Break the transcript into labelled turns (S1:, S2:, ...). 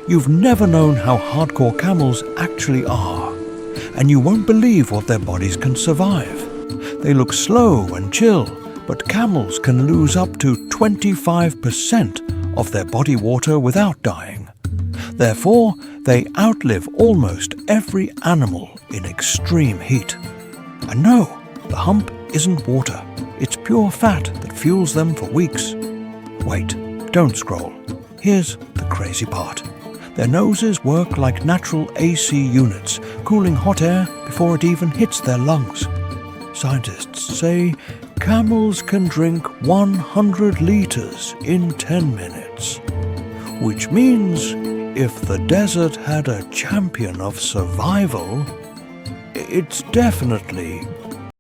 S1: You've never known how hardcore camels actually are, and you won't believe what their bodies can survive. They look slow and chill, but camels can lose up to 25% of their body water without dying. Therefore, they outlive almost every animal in extreme heat. And no, the hump isn't water. It's pure fat that fuels them for weeks. Wait, don't scroll. Here's the crazy part. Their noses work like natural AC units, cooling hot air before it even hits their lungs. Scientists say camels can drink 100 liters in 10 minutes, which means if the desert had a champion of survival, it's definitely